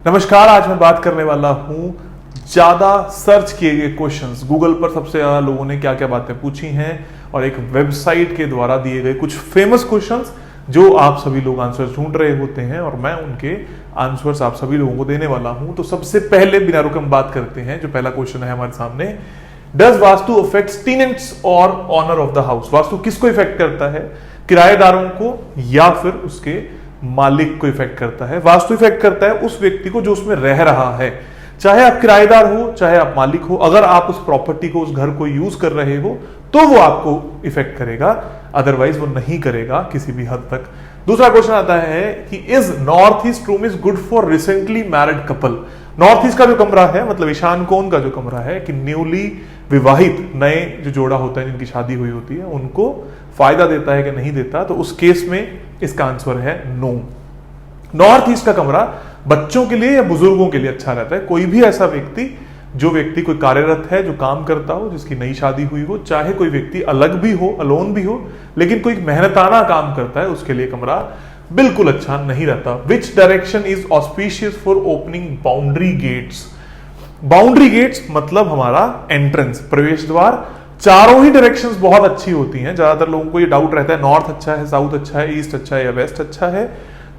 नमस्कार। आज मैं बात करने वाला हूं ज्यादा सर्च किए गए क्वेश्चंस। गूगल पर सबसे ज्यादा लोगों ने क्या क्या बातें पूछी हैं और एक वेबसाइट के द्वारा दिए गए कुछ फेमस क्वेश्चंस जो आप सभी लोग आंसर ढूंढ रहे होते हैं और मैं उनके आंसर्स आप सभी लोगों को देने वाला हूं। तो सबसे पहले बिना रुके हम बात करते हैं। जो पहला क्वेश्चन है हमारे सामने, डज वास्तु अफेक्ट्स टेनेंट्स और owner of the house? Vastu किसको इफेक्ट करता है, किराएदारों को या फिर उसके मालिक को इफेक्ट करता है? वास्तु इफेक्ट करता है उस व्यक्ति को जो उसमें रह रहा है, चाहे आप किराएदार हो चाहे आप मालिक हो। अगर आप उस प्रॉपर्टी को, उस घर को यूज कर रहे हो तो वो आपको इफेक्ट करेगा, अदरवाइज वो नहीं करेगा किसी भी हद तक। दूसरा क्वेश्चन आता है कि is north east room is good for recently married couple? North east का जो कमरा है, मतलब ईशान कोण का जो कमरा है, कि न्यूली विवाहित नए जो जोड़ा होता है जिनकी शादी हुई होती है उनको फायदा देता है कि नहीं देता? तो उस केस में इसका आंसर है नो। नॉर्थ ईस्ट का कमरा बच्चों के लिए या बुजुर्गों के लिए अच्छा रहता है। कोई भी ऐसा व्यक्ति, जो व्यक्ति कोई कार्यरत है, जो काम करता हो, जिसकी नई शादी हुई हो, चाहे कोई व्यक्ति अलग भी हो, अलोन भी हो, लेकिन कोई मेहनताना काम करता है, उसके लिए कमरा बिल्कुल अच्छा नहीं रहता। Which direction is auspicious for opening boundary gates? Boundary gates मतलब हमारा एंट्रेंस, प्रवेश द्वार। चारों ही डायरेक्शंस बहुत अच्छी होती हैं। ज्यादातर लोगों को ये डाउट रहता है नॉर्थ अच्छा है, साउथ अच्छा है, ईस्ट अच्छा है या वेस्ट अच्छा है।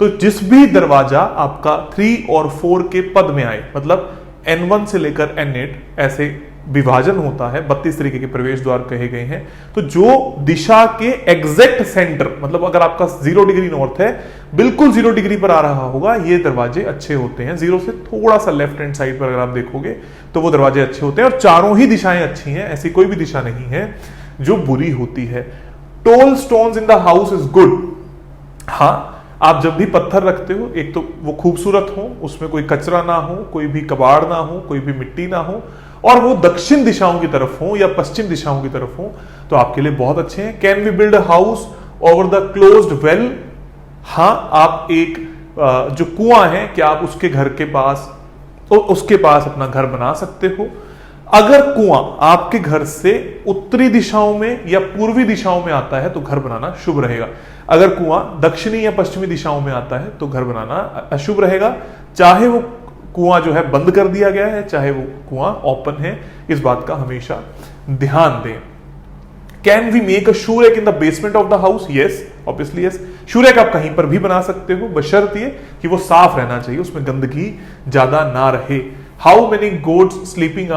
तो जिस भी दरवाजा आपका 3 और 4 के पद में आए, मतलब N1 से लेकर N8 ऐसे विभाजन होता है, 32 तरीके के प्रवेश द्वार कहे गए हैं। तो जो दिशा के एग्जैक्ट सेंटर, मतलब अगर आपका 0 डिग्री नॉर्थ है, बिल्कुल 0 डिग्री पर आ रहा होगा, ये दरवाजे अच्छे होते हैं। 0 से थोड़ा सा लेफ्ट हैंड साइड पर अगर आप देखोगे तो वो दरवाजे अच्छे होते हैं। और चारों ही दिशाएं अच्छी हैं, ऐसी कोई भी दिशा नहीं है जो बुरी होती है। Toll stones in the house is good. हाँ, आप जब भी पत्थर रखते हो, एक तो वो खूबसूरत हो, उसमें कोई कचरा ना हो, कोई भी कबाड़ ना हो, कोई भी मिट्टी ना हो, और वो दक्षिण दिशाओं की तरफ हो या पश्चिम दिशाओं की तरफ हो, तो आपके लिए बहुत अच्छे हैं। Can we build a house over the closed well? हाँ, आप एक जो कुआं है, क्या आप उसके घर के पास, उसके पास अपना घर बना सकते हो? अगर कुआं आपके घर से उत्तरी दिशाओं में या पूर्वी दिशाओं में आता है तो घर बनाना शुभ रहेगा। अगर कुआं दक्षिणी या पश्चिमी दिशाओं में आता है तो घर बनाना अशुभ रहेगा। चाहे वो कुआं जो है बंद कर दिया गया है, चाहे वो कुआं ओपन है, इस बात का हमेशा ध्यान दें। Can we make a shoe rack in the basement of the house? Yes, obviously yes. Shoe rack आप कहीं पर भी बना सकते हो, बशर्ते कि वो साफ रहना चाहिए, उसमें गंदगी ज्यादा ना रहे। How many good sleeping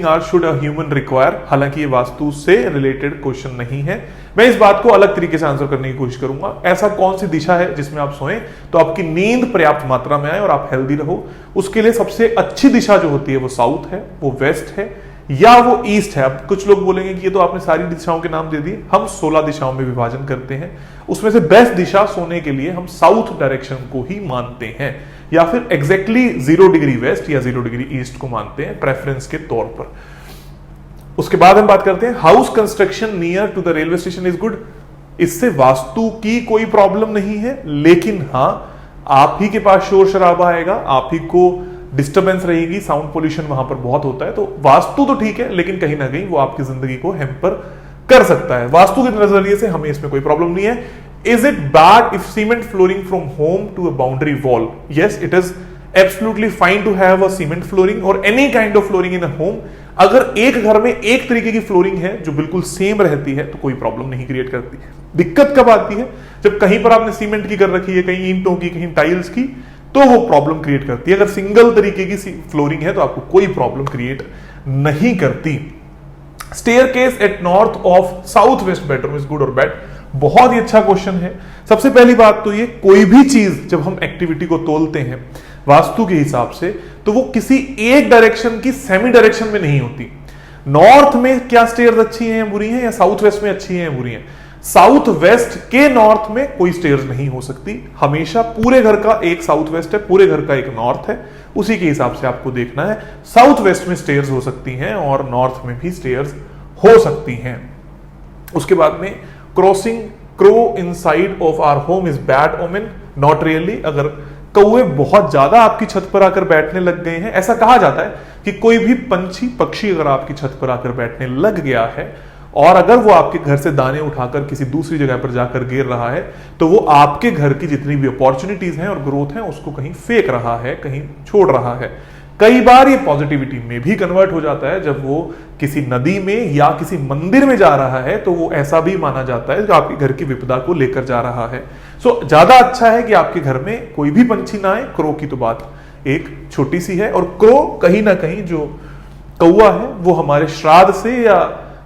hours should a human require? हालांकि ये वास्तु से रिलेटेड क्वेश्चन नहीं है, मैं इस बात को अलग तरीके से आंसर करने की कोशिश करूंगा। ऐसा कौन सी दिशा है जिसमें आप सोएं तो आपकी नींद पर्याप्त मात्रा में आए और आप हेल्दी रहो? उसके लिए सबसे अच्छी दिशा जो होती है वो साउथ है, वो वेस्ट है या वो ईस्ट है। अब कुछ लोग बोलेंगे कि ये तो आपने सारी दिशाओं के नाम दे दिए। हम 16 दिशाओं में विभाजन करते हैं, उसमें से बेस्ट दिशा सोने के लिए हम साउथ डायरेक्शन को ही मानते हैं, या फिर एग्जैक्टली 0 डिग्री वेस्ट या 0 डिग्री ईस्ट को मानते हैं प्रेफरेंस के तौर पर। उसके बाद हम बात करते हैं house construction near to the railway station is good. इससे वास्तु की कोई प्रॉब्लम नहीं है, लेकिन हाँ, आप ही के पास शोर शराबा आएगा, आप ही को डिस्टर्बेंस रहेगी, साउंड पोल्यूशन वहां पर बहुत होता है। तो वास्तु तो ठीक है, लेकिन कहीं ना कहीं वो आपकी जिंदगी को हैम्पर कर सकता है। वास्तु के नजरिए से हमें इसमें कोई प्रॉब्लम नहीं है। Is it bad if cement flooring from home to a boundary wall? Yes, it is absolutely fine to have a cement flooring or any kind of flooring in a home. अगर एक घर में एक तरीके की flooring है जो बिल्कुल सेम रहती है तो कोई प्रॉब्लम नहीं क्रिएट करती। दिक्कत कब आती है? जब कहीं पर आपने सीमेंट की कर रखी है, कहीं ईंटों की, कहीं टाइल्स की, तो वो प्रॉब्लम क्रिएट करती है। अगर सिंगल तरीके की फ्लोरिंग है तो आपको कोई प्रॉब्लम क्रिएट नहीं करती। Staircase at north of south west bedroom is good और बैड? बहुत ही अच्छा क्वेश्चन है। सबसे पहली बात तो ये, कोई भी चीज जब हम एक्टिविटी को तोलते हैं वास्तु के हिसाब से, तो वो किसी एक डायरेक्शन की सेमी डायरेक्शन में नहीं होती। नॉर्थ में क्या स्टेयर्स अच्छी हैं या बुरी हैं, या साउथ वेस्ट में अच्छी हैं या बुरी हैं? साउथ वेस्ट के नॉर्थ में कोई स्टेयर्स नहीं हो सकती। हमेशा पूरे घर का एक साउथ वेस्ट है, पूरे घर का एक नॉर्थ है, उसी के हिसाब से आपको देखना है। साउथ वेस्ट में स्टेयर्स हो सकती हैं और नॉर्थ में भी स्टेयर्स हो सकती हैं। उसके बाद में crossing crow inside of our home is bad omen? Not really. अगर कौवे बहुत ज्यादा आपकी छत पर आकर बैठने लग गए हैं, ऐसा कहा जाता है कि कोई भी पंछी, पक्षी अगर आपकी छत पर आकर बैठने लग गया है, और अगर वो आपके घर से दाने उठाकर किसी दूसरी जगह पर जाकर गिर रहा है तो वो आपके घर की जितनी भी अपॉर्चुनिटीज हैं और ग्रोथ है उसको कहीं फेंक रहा है, कहीं छोड़ रहा है। कई बार ये पॉजिटिविटी में भी कन्वर्ट हो जाता है। जब वो किसी नदी में या किसी मंदिर में जा रहा है तो वो ऐसा भी माना जाता है कि आपके घर की विपदा को लेकर जा रहा है। सो ज्यादा अच्छा है कि आपके घर में कोई भी पंछी ना आए। क्रो की तो बात एक छोटी सी है, और क्रो कहीं ना कहीं जो कौवा है वो हमारे श्राद्ध से या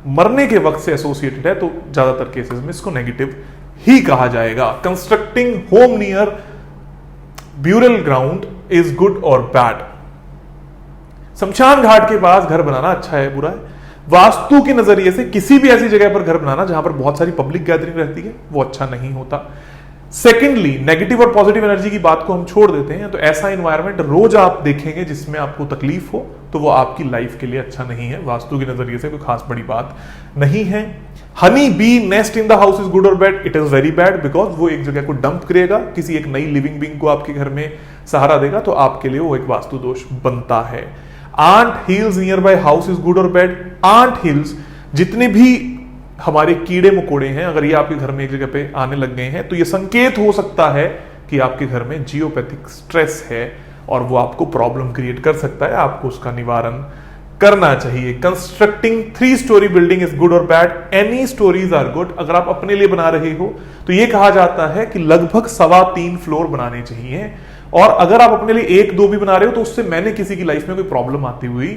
मरने के वक्त से एसोसिएटेड है, तो ज्यादातर केसेस में इसको नेगेटिव ही कहा जाएगा। Constructing home near burial ground is good और बैड। शमशान घाट के पास घर बनाना अच्छा है बुरा है? वास्तु के नजरिए से किसी भी ऐसी जगह पर घर बनाना जहां पर बहुत सारी पब्लिक गैदरिंग रहती है वो अच्छा नहीं होता। सेकेंडली, नेगेटिव और पॉजिटिव एनर्जी की बात को हम छोड़ देते हैं, तो ऐसा एनवायरनमेंट रोज आप देखेंगे जिसमें आपको तकलीफ हो तो वो आपकी लाइफ के लिए अच्छा नहीं है। वास्तु के नजरिए से कोई खास बड़ी बात नहीं है। Honey bee nest in the house is good और bad? It is very bad, because वो एक जगह को डंप करेगा, किसी एक नई लिविंग बीइंग को आपके घर में सहारा देगा, तो आपके लिए वो एक वास्तु दोष बनता है। Ant hills near by house is good और बैड? आंट हिल्स, जितने भी हमारे कीड़े मकोड़े हैं, अगर ये आपके घर में एक जगह पे आने लग गए हैं तो ये संकेत हो सकता है कि आपके घर में जियोपैथिक स्ट्रेस है और वो आपको प्रॉब्लम क्रिएट कर सकता है। आपको उसका निवारण करना चाहिए। Constructing 3 story building is good और bad? Any stories are good. अगर आप अपने लिए बना रहे हो तो ये कहा जाता है कि लगभग 3.25 फ्लोर बनाने चाहिए, और अगर आप अपने लिए 1-2 भी बना रहे हो तो उससे मैंने किसी की लाइफ में कोई प्रॉब्लम आती हुई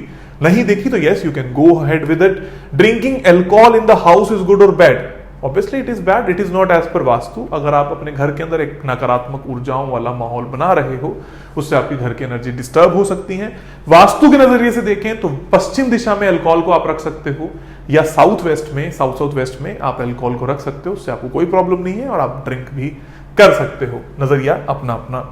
नहीं देखी, तो yes you can go ahead with it. Drinking alcohol in the house is good और bad? Obviously it is bad, it is not as per Vastu. अगर आप अपने घर के अंदर एक नकारात्मक ऊर्जाओं वाला माहौल बना रहे हो उससे आपके घर की एनर्जी डिस्टर्ब हो सकती है। वास्तु के नजरिए से देखें तो पश्चिम दिशा में अल्कोहल को आप रख सकते हो, या साउथ वेस्ट में आप अल्कोहल को रख सकते हो, उससे आपको कोई प्रॉब्लम नहीं है और आप ड्रिंक भी कर सकते हो। नजरिया अपना अपना।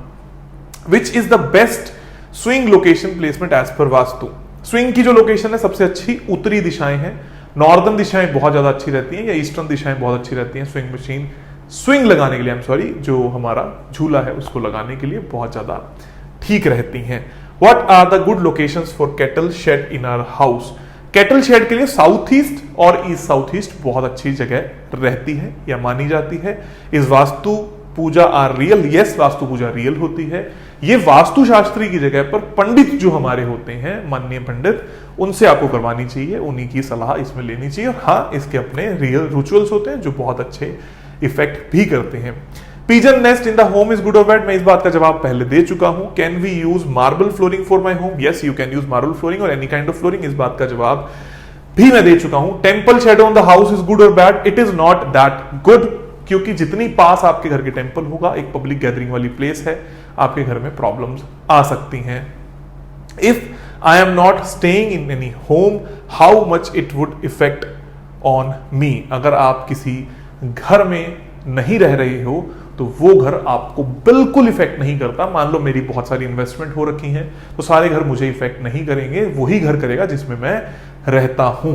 Which is the best swing location placement as per vastu? Swing की जो लोकेशन है सबसे अच्छी उत्तरी दिशाएं हैं। नॉर्दर्न दिशाएं बहुत ज्यादा अच्छी रहती हैं, या ईस्टर्न दिशाएं बहुत अच्छी रहती हैं स्विंग मशीन स्विंग लगाने के लिए, जो हमारा झूला है उसको लगाने के लिए बहुत ज्यादा ठीक रहती हैं। What are the good locations for cattle shed in our house? Cattle shed के लिए साउथ ईस्ट और ईस्ट साउथ ईस्ट बहुत अच्छी जगह रहती है या मानी जाती है। Is Vastu puja are real? Yes, Vastu puja real होती है। ये वास्तु शास्त्री की जगह पर पंडित जो हमारे होते हैं, माननीय पंडित, उनसे आपको करवानी चाहिए, उन्हीं की सलाह इसमें लेनी चाहिए। और हाँ, इसके अपने रियल रिचुअल्स होते हैं जो बहुत अच्छे इफेक्ट भी करते हैं। Pigeon nest in the home is good और बैड? मैं इस बात का जवाब पहले दे चुका हूं। Can we use marble flooring for my home? Yes, you can use marble flooring or any kind of flooring. इस बात का जवाब भी मैं दे चुका हूं। Temple shadow on the house is good और bad? It is not that good, क्योंकि जितनी पास आपके घर के टेंपल होगा, एक पब्लिक गैदरिंग वाली प्लेस है, आपके घर में प्रॉब्लम्स आ सकती हैं। If I am not staying in any home, how much it would effect on me? अगर आप किसी घर में नहीं रह रहे हो तो वो घर आपको बिल्कुल इफेक्ट नहीं करता। मान लो मेरी बहुत सारी इन्वेस्टमेंट हो रखी हैं तो सारे घर मुझे इफेक्ट नहीं करेंगे, वही घर करेगा जिसमें मैं रहता हूं।